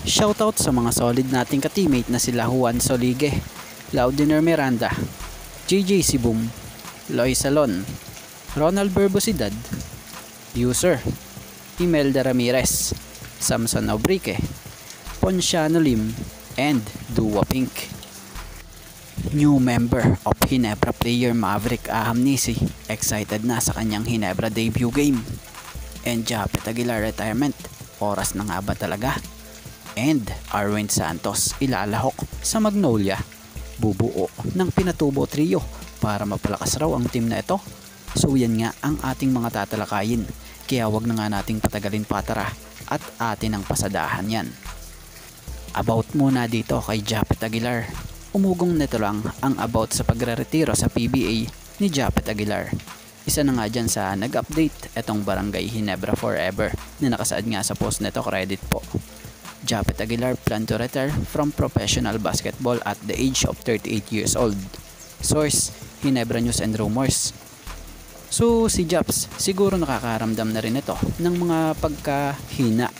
Shoutout sa mga solid nating ka-teammate na sila Juan Solige, Laudiner Miranda, JJ Sibum, Loy Salon, Ronald Berbosidad, User, Imelda Ramirez, Samson Obrique, Ponciano Lim, and Dua Pink. New member of Ginebra player Maverick Ahamnisi excited na sa kanyang Ginebra debut game. And Japet Aguilar retirement, oras na nga ba talaga? And Arwin Santos ilalahok sa Magnolia, bubuo ng Pinatubo Trio para mapalakas raw ang team na ito. So yan nga ang ating mga tatalakayin, kaya wag na nga nating patagalin patara at atin ang pasadahan yan. About muna dito kay Japet Aguilar. Umugong nito lang ang about sa pagre-retiro sa PBA ni Japet Aguilar. Isa na nga dyan sa nag-update etong Barangay Ginebra Forever na nakasaad nga sa post nito, credit po. Japet Aguilar plan to retire from professional basketball at the age of 38 years old. Source, Ginebra News and Rumors. So si Japs siguro nakakaramdam na rin ito ng mga pagkahina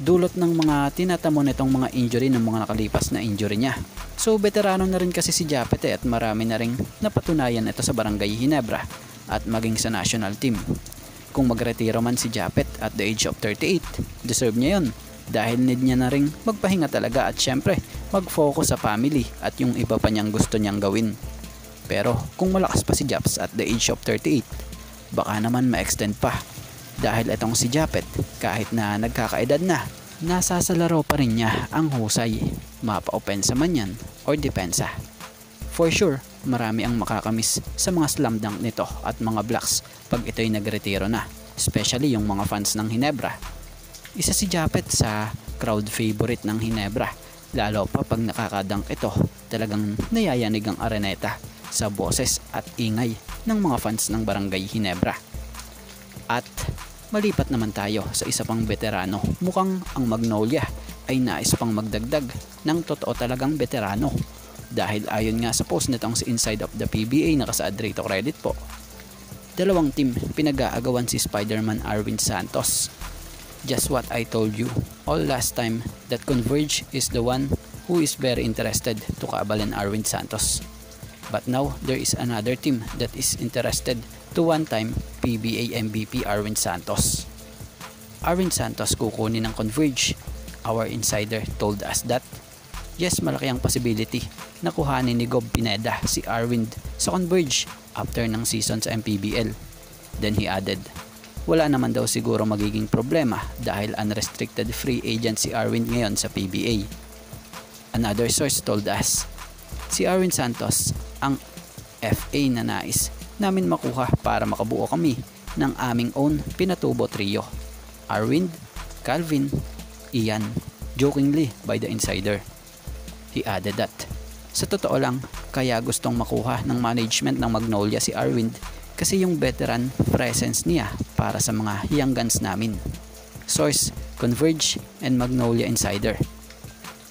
dulot ng mga tinatamo nitong mga injury ng mga nakalipas na injury niya. So veterano na rin kasi si Japet at marami na rin napatunayan ito sa Barangay Ginebra at maging sa national team. Kung magretiro man si Japet at the age of 38, deserve niya yun dahil need niya na rin magpahinga talaga at syempre mag-focus sa family at yung iba pa niyang gusto niyang gawin. Pero kung malakas pa si Japs at the age of 38, baka naman ma-extend pa. Dahil itong si Japet, kahit na nagkakaedad na, nasa sa laro pa rin niya ang husay, mapa-opensa man yan or depensa. For sure, marami ang makakamiss sa mga slam dunk nito at mga blocks pag ito'y nagretiro na, especially yung mga fans ng Ginebra. Isa si Japet sa crowd favorite ng Ginebra, lalo pa pag nakakadunk ito, talagang nayayanig ang areneta sa boses at ingay ng mga fans ng Barangay Ginebra. At malipat naman tayo sa isa pang veterano. Mukhang ang Magnolia ay nais pang magdagdag ng totoo talagang veterano. Dahil ayon nga sa post nitong si Inside of the PBA nakasaad rito, credit po. Dalawang team pinag-aagawan si Spider-Man Arwin Santos. Just what I told you all last time that Converge is the one who is very interested to kaabalan Arwin Santos. But now there is another team that is interested to one-time PBA MVP Arwin Santos. Arwin Santos kukunin ng Converge. Our insider told us that yes, malaki ang possibility na kuhanin ni Gob Pineda si Arwin sa Converge after ng season sa MPBL. Then he added, wala naman daw siguro magiging problema dahil unrestricted free agent si Arwin ngayon sa PBA. Another source told us, si Arwin Santos ang FA na nais namin makuha para makabuo kami ng aming own Pinatubo Trio. Arwin, Calvin, Ian, jokingly by the insider. He added that, sa totoo lang, kaya gustong makuha ng management ng Magnolia si Arwin kasi yung veteran presence niya para sa mga young guns namin. Source, Converge and Magnolia Insider.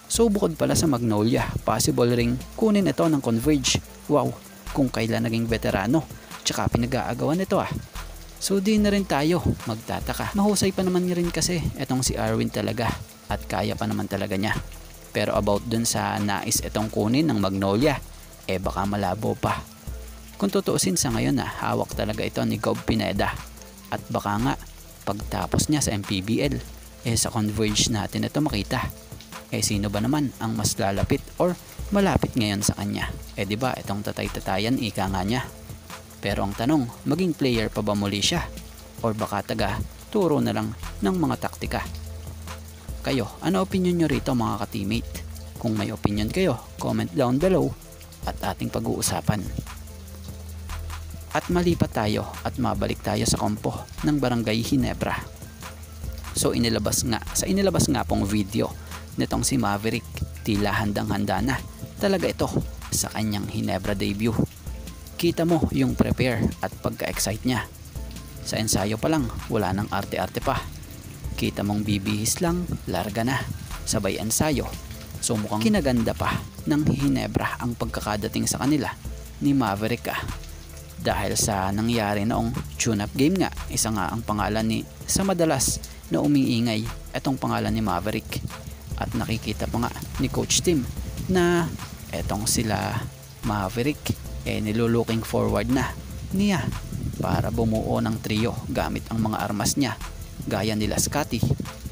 So bukod pala sa Magnolia, possible ring kunin ito ng Converge. Wow, kung kailan naging veterano, tsaka pinag-aagawan ito ah. So di na rin tayo magtataka. Mahusay pa naman rin kasi itong si Arwin talaga at kaya pa naman talaga niya. Pero about dun sa nais itong kunin ng Magnolia, baka malabo pa. Kung tutuusin sa ngayon hawak talaga ito ni Gob Pineda. At baka nga, pagtapos niya sa MPBL, sa Converge natin ito makita. Sino ba naman ang mas lalapit or malapit ngayon sa kanya? Diba itong tatay-tatayan ika nga niya. Pero ang tanong, maging player pa ba muli siya? Or baka taga turo na lang ng mga taktika? Kayo, ano opinion nyo rito mga ka-teammate? Kung may opinion kayo, comment down below at ating pag-uusapan. At malipat tayo at mabalik tayo sa kompo ng Barangay Ginebra. So inilabas nga pong video nitong si Maverick, tila handang-handa na talaga ito sa kanyang Ginebra debut. Kita mo yung prepare at pagka-excite niya. Sa ensayo pa lang, wala nang arte-arte pa. Kita mong bibihis lang, larga na, sabay ensayo. So mukhang kinaganda pa ng Ginebra ang pagkakadating sa kanila ni Maverick dahil sa nangyari noong tune-up game nga. Isa nga ang pangalan sa madalas na umiingay, itong pangalan ni Maverick. At nakikita pa nga ni Coach Tim na etong sila Maverick nilulooking forward na niya para bumuo ng trio gamit ang mga armas niya gaya nila Scotty,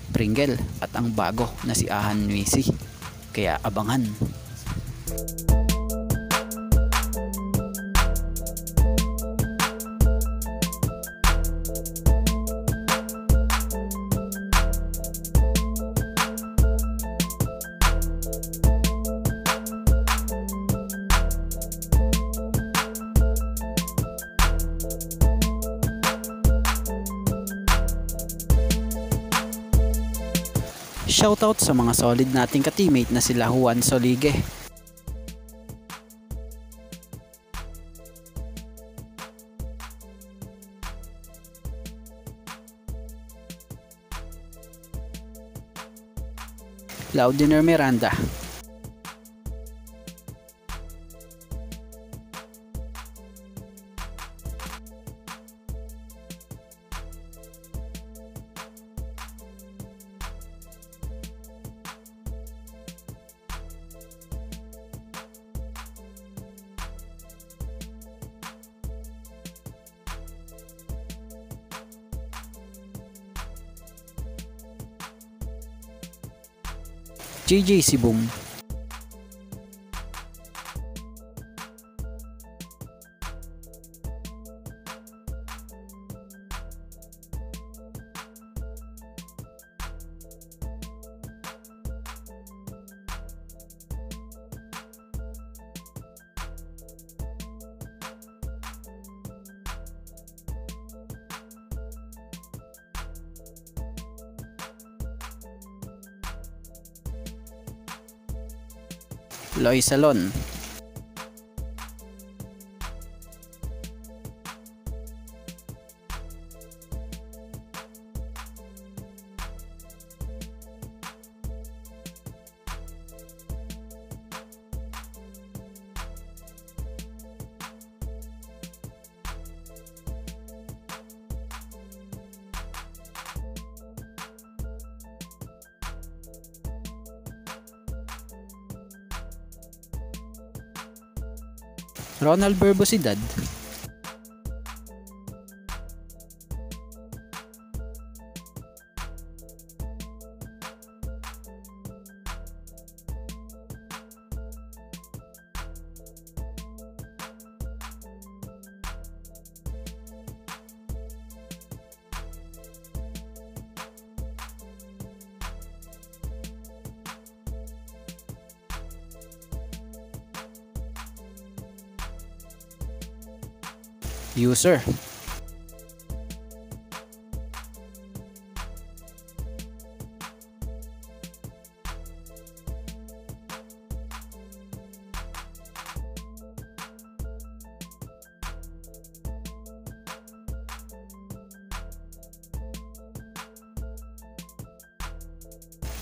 Pringle at ang bago na si Ahan Nuisi. Kaya abangan. Shoutout sa mga solid nating ka-teammate na sila Juan Solige, Laudiner Miranda, JJ Sibum, Loy Salon, Ronald Burbosidad, User,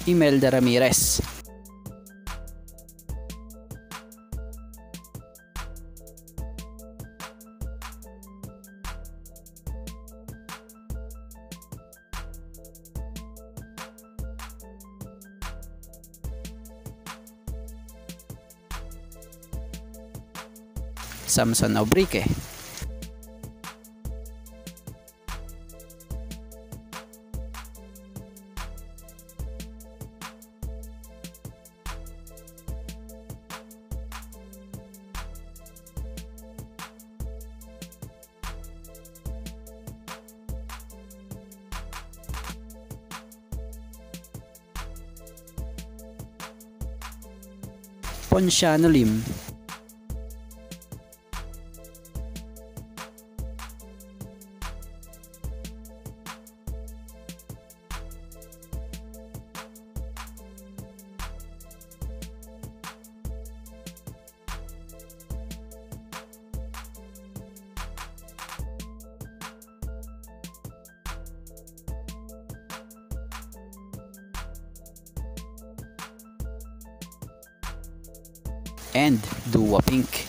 Imelda Ramirez, Samson Obrique, Ponciano Lim, and Dua Pink.